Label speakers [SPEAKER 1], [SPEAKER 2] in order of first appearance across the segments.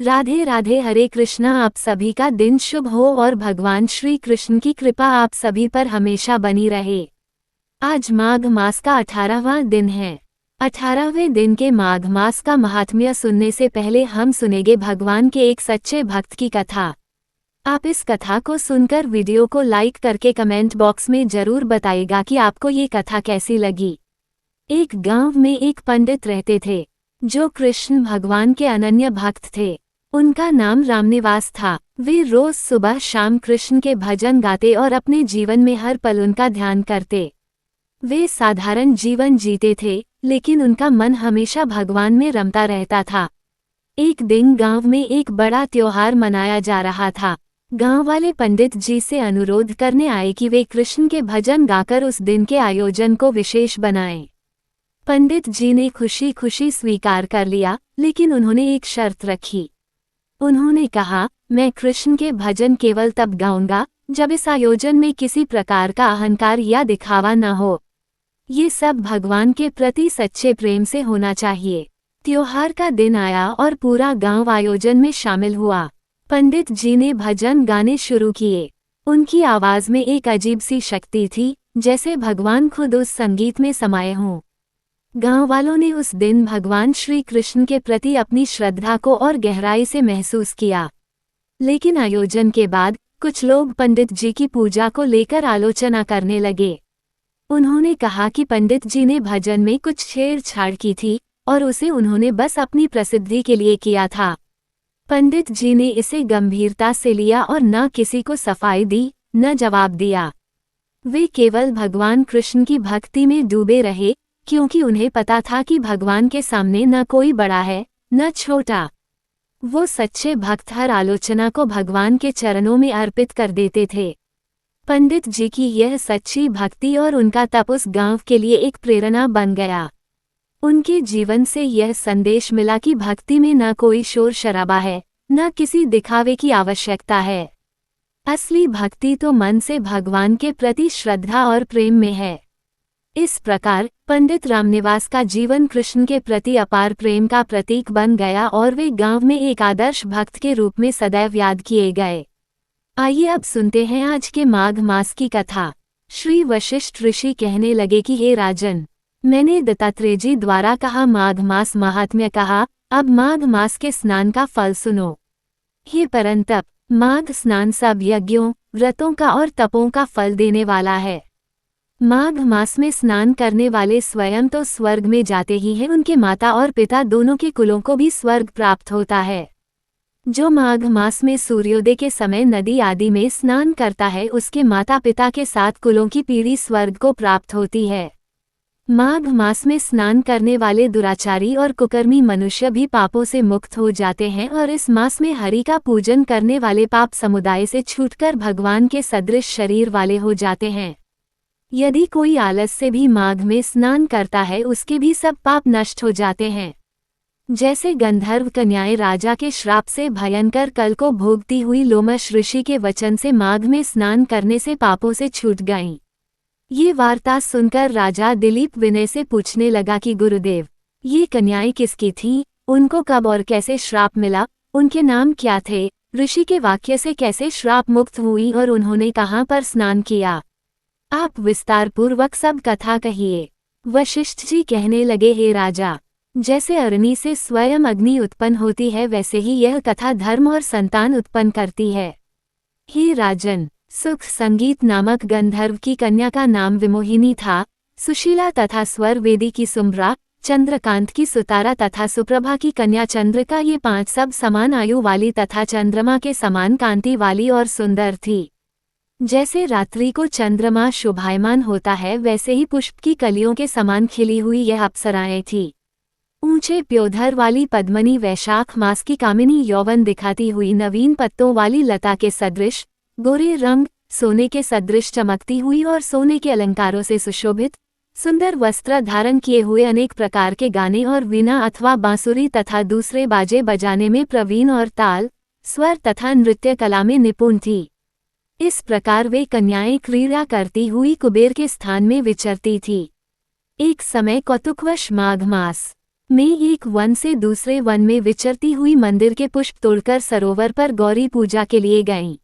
[SPEAKER 1] राधे राधे, हरे कृष्णा। आप सभी का दिन शुभ हो और भगवान श्री कृष्ण की कृपा आप सभी पर हमेशा बनी रहे। आज माघ मास का 18वां दिन है। 18वें दिन के माघ मास का महात्म्य सुनने से पहले हम सुनेंगे भगवान के एक सच्चे भक्त की कथा। आप इस कथा को सुनकर वीडियो को लाइक करके कमेंट बॉक्स में जरूर बताइएगा कि आपको ये कथा कैसी लगी। एक गांव में एक पंडित रहते थे जो कृष्ण भगवान के अनन्य भक्त थे। उनका नाम रामनिवास था। वे रोज सुबह शाम कृष्ण के भजन गाते और अपने जीवन में हर पल उनका ध्यान करते। वे साधारण जीवन जीते थे, लेकिन उनका मन हमेशा भगवान में रमता रहता था। एक दिन गांव में एक बड़ा त्योहार मनाया जा रहा था। गांव वाले पंडित जी से अनुरोध करने आए कि वे कृष्ण के भजन गाकर उस दिन के आयोजन को विशेष बनाएं। पंडित जी ने खुशी खुशी स्वीकार कर लिया, लेकिन उन्होंने एक शर्त रखी। उन्होंने कहा, मैं कृष्ण के भजन केवल तब गाऊंगा जब इस आयोजन में किसी प्रकार का अहंकार या दिखावा न हो। ये सब भगवान के प्रति सच्चे प्रेम से होना चाहिए। त्योहार का दिन आया और पूरा गांव आयोजन में शामिल हुआ। पंडित जी ने भजन गाने शुरू किए। उनकी आवाज में एक अजीब सी शक्ति थी, जैसे भगवान खुद उस संगीत में समाये हों। गांव वालों ने उस दिन भगवान श्री कृष्ण के प्रति अपनी श्रद्धा को और गहराई से महसूस किया। लेकिन आयोजन के बाद कुछ लोग पंडित जी की पूजा को लेकर आलोचना करने लगे। उन्होंने कहा कि पंडित जी ने भजन में कुछ छेड़छाड़ की थी और उसे उन्होंने बस अपनी प्रसिद्धि के लिए किया था। पंडित जी ने इसे गंभीरता से लिया और न किसी को सफाई दी, न जवाब दिया। वे केवल भगवान कृष्ण की भक्ति में डूबे रहे, क्योंकि उन्हें पता था कि भगवान के सामने न कोई बड़ा है, न छोटा। वो सच्चे भक्त हर आलोचना को भगवान के चरणों में अर्पित कर देते थे। पंडित जी की यह सच्ची भक्ति और उनका तप उस गांव के लिए एक प्रेरणा बन गया। उनके जीवन से यह संदेश मिला कि भक्ति में न कोई शोर शराबा है, न किसी दिखावे की आवश्यकता है। असली भक्ति तो मन से भगवान के प्रति श्रद्धा और प्रेम में है। इस प्रकार पंडित रामनिवास का जीवन कृष्ण के प्रति अपार प्रेम का प्रतीक बन गया और वे गांव में एक आदर्श भक्त के रूप में सदैव याद किए गए। आइए अब सुनते हैं आज के माघ मास की कथा। श्री वशिष्ठ ऋषि कहने लगे कि हे राजन, मैंने दत्तात्रेय जी द्वारा कहा माघ मास महात्म्य कहा, अब माघ मास के स्नान का फल सुनो। हे परंतप, माघ स्नान सब यज्ञों, व्रतों का और तपों का फल देने वाला है। माघ मास में स्नान करने वाले स्वयं तो स्वर्ग में जाते ही हैं, उनके माता और पिता दोनों के कुलों को भी स्वर्ग प्राप्त होता है। जो माघ मास में सूर्योदय के समय नदी आदि में स्नान करता है, उसके माता पिता के 7 कुलों की पीढ़ी स्वर्ग को प्राप्त होती है। माघ मास में स्नान करने वाले दुराचारी और कुकर्मी मनुष्य भी पापों से मुक्त हो जाते हैं और इस मास में हरि का पूजन करने वाले पाप समुदाय से छूटकर भगवान के सदृश शरीर वाले हो जाते हैं। यदि कोई आलस से भी माघ में स्नान करता है, उसके भी सब पाप नष्ट हो जाते हैं। जैसे गंधर्व कन्याएं राजा के श्राप से भयंकर कल को भोगती हुई लोमश ऋषि के वचन से माघ में स्नान करने से पापों से छूट गईं। ये वार्ता सुनकर राजा दिलीप विनय से पूछने लगा कि गुरुदेव, ये कन्याएं किसकी थीं? उनको कब और कैसे श्राप मिला? उनके नाम क्या थे? ऋषि के वाक्य से कैसे श्राप मुक्त हुई और उन्होंने कहाँ पर स्नान किया? आप विस्तार पूर्वक सब कथा कहिए। वशिष्ठ जी कहने लगे, हे राजा, जैसे अग्नि से स्वयं अग्नि उत्पन्न होती है, वैसे ही यह कथा धर्म और संतान उत्पन्न करती है। हे राजन, सुख संगीत नामक गंधर्व की कन्या का नाम विमोहिनी था। सुशीला तथा स्वर वेदी की सुम्बरा, चंद्रकांत की सुतारा तथा सुप्रभा की कन्या चंद्रिका, ये 5 सब समान आयु वाली तथा चंद्रमा के समान कांति वाली और सुंदर थी। जैसे रात्रि को चंद्रमा शोभायमान होता है, वैसे ही पुष्प की कलियों के समान खिली हुई यह अप्सराएं थी। ऊंचे प्योधर वाली पद्मनी वैशाख मास की कामिनी यौवन दिखाती हुई नवीन पत्तों वाली लता के सदृश, गोरे रंग सोने के सदृश चमकती हुई और सोने के अलंकारों से सुशोभित, सुंदर वस्त्र धारण किए हुए, अनेक प्रकार के गाने और वीणा अथवा बांसुरी तथा दूसरे बाजे बजाने में प्रवीण और ताल, स्वर तथा नृत्य कला में निपुण थी। इस प्रकार वे कन्याएं क्रीड़ा करती हुई कुबेर के स्थान में विचरती थी। एक समय कौतुकवश माघ मास मैं एक वन से दूसरे वन में विचरती हुई मंदिर के पुष्प तोड़कर सरोवर पर गौरी पूजा के लिए गईं।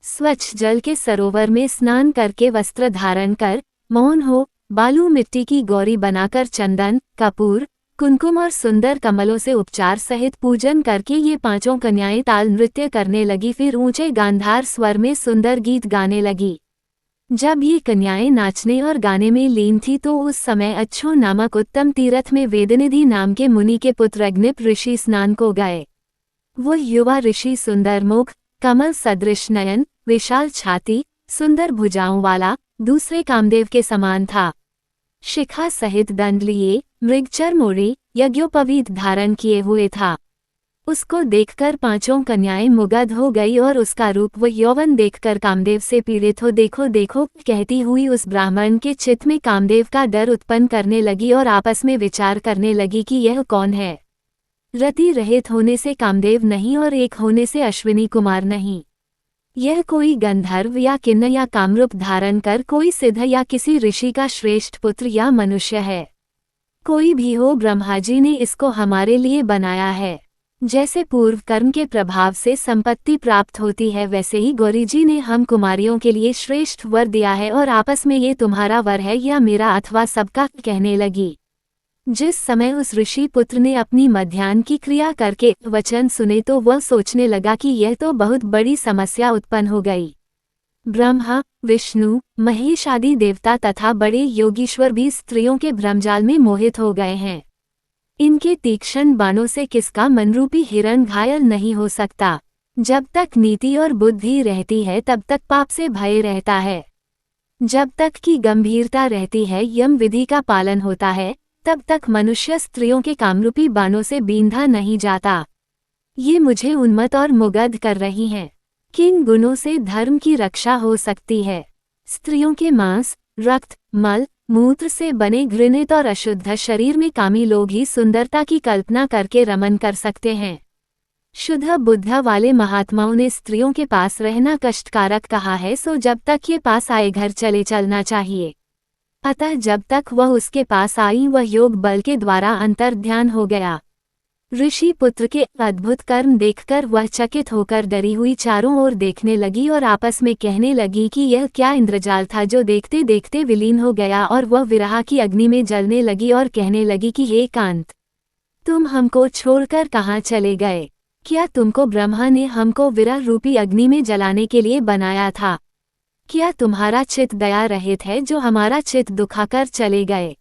[SPEAKER 1] स्वच्छ जल के सरोवर में स्नान करके वस्त्र धारण कर मौन हो बालू मिट्टी की गौरी बनाकर चंदन, कपूर, कुमकुम और सुंदर कमलों से उपचार सहित पूजन करके ये पांचों कन्याएं ताल नृत्य करने लगी। फिर ऊंचे गांधार स्वर में सुंदर गीत गाने लगी। जब ये कन्याएं नाचने और गाने में लीन थी तो उस समय अच्छो नामक उत्तम तीर्थ में वेदनिधि नाम के मुनि के पुत्र अग्निप ऋषि स्नान को गए। वो युवा ऋषि सुंदर मुख, कमल सदृश नयन, विशाल छाती, सुंदर भुजाओं वाला, दूसरे कामदेव के समान था। शिखा सहित दंड लिए, मृगचर्म ओढ़े, यज्ञोपवीत धारण किए हुए था। उसको देखकर पांचों कन्याएं मुग्ध हो गई और उसका रूप व यौवन देखकर कामदेव से पीड़ित हो देखो देखो कहती हुई उस ब्राह्मण के चित्त में कामदेव का डर उत्पन्न करने लगी और आपस में विचार करने लगी कि यह कौन है। रति रहित होने से कामदेव नहीं और एक होने से अश्विनी कुमार नहीं। यह कोई गंधर्व या किन्न या कामरूप धारण कर कोई सिद्ध या किसी ऋषि का श्रेष्ठ पुत्र या मनुष्य है। कोई भी हो, ब्रह्माजी ने इसको हमारे लिए बनाया है। जैसे पूर्व कर्म के प्रभाव से संपत्ति प्राप्त होती है वैसे ही गौरी जी ने हम कुमारियों के लिए श्रेष्ठ वर दिया है और आपस में ये तुम्हारा वर है या मेरा अथवा सबका कहने लगी। जिस समय उस ऋषि पुत्र ने अपनी मध्याह्न की क्रिया करके वचन सुने तो वह सोचने लगा कि यह तो बहुत बड़ी समस्या उत्पन्न हो गई। ब्रह्मा, विष्णु, महेश आदि देवता तथा बड़े योगीश्वर भी स्त्रियों के भ्रमजाल में मोहित हो गए हैं। इनके तीक्ष्ण बाणों से किसका मनरूपी हिरण घायल नहीं हो सकता। जब तक नीति और बुद्धि रहती है तब तक पाप से भय रहता है। जब तक की गंभीरता रहती है, यम विधि का पालन होता है, तब तक मनुष्य स्त्रियों के कामरूपी बाणों से बींधा नहीं जाता। ये मुझे उन्मत्त और मुग्ध कर रही हैं। किन गुणों से धर्म की रक्षा हो सकती है? स्त्रियों के मांस, रक्त, मल, मूत्र से बने घृणित और अशुद्ध शरीर में कामी लोग ही सुंदरता की कल्पना करके रमन कर सकते हैं। शुद्ध बुद्ध वाले महात्माओं ने स्त्रियों के पास रहना कष्टकारक कहा है, सो जब तक ये पास आए घर चले चलना चाहिए। अतः जब तक वह उसके पास आई वह योग बल के द्वारा अंतर्ध्यान हो गया। ऋषि पुत्र के अद्भुत कर्म देखकर वह चकित होकर डरी हुई चारों ओर देखने लगी और आपस में कहने लगी कि यह क्या इंद्रजाल था जो देखते देखते विलीन हो गया। और वह विरह की अग्नि में जलने लगी और कहने लगी कि हे कांत, तुम हमको छोड़कर कहाँ चले गए? क्या तुमको ब्रह्मा ने हमको विरह रूपी अग्नि में जलाने के लिए बनाया था? क्या तुम्हारा चित्त दया रहित है जो हमारा चित्त दुखाकर चले गए?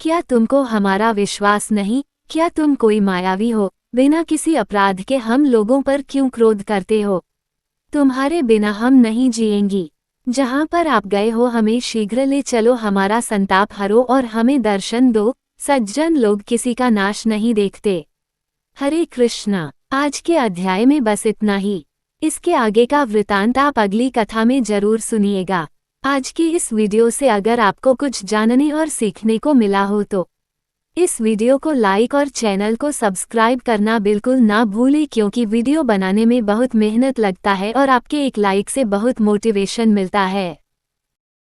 [SPEAKER 1] क्या तुमको हमारा विश्वास नहीं? क्या तुम कोई मायावी हो? बिना किसी अपराध के हम लोगों पर क्यों क्रोध करते हो? तुम्हारे बिना हम नहीं जिएंगी। जहाँ पर आप गए हो हमें शीघ्र ले चलो, हमारा संताप हरो और हमें दर्शन दो। सज्जन लोग किसी का नाश नहीं देखते। हरे कृष्णा। आज के अध्याय में बस इतना ही। इसके आगे का वृतांत आप अगली कथा में जरूर सुनिएगा। आज की इस वीडियो से अगर आपको कुछ जानने और सीखने को मिला हो तो इस वीडियो को लाइक और चैनल को सब्सक्राइब करना बिल्कुल ना भूलें, क्योंकि वीडियो बनाने में बहुत मेहनत लगता है और आपके एक लाइक से बहुत मोटिवेशन मिलता है।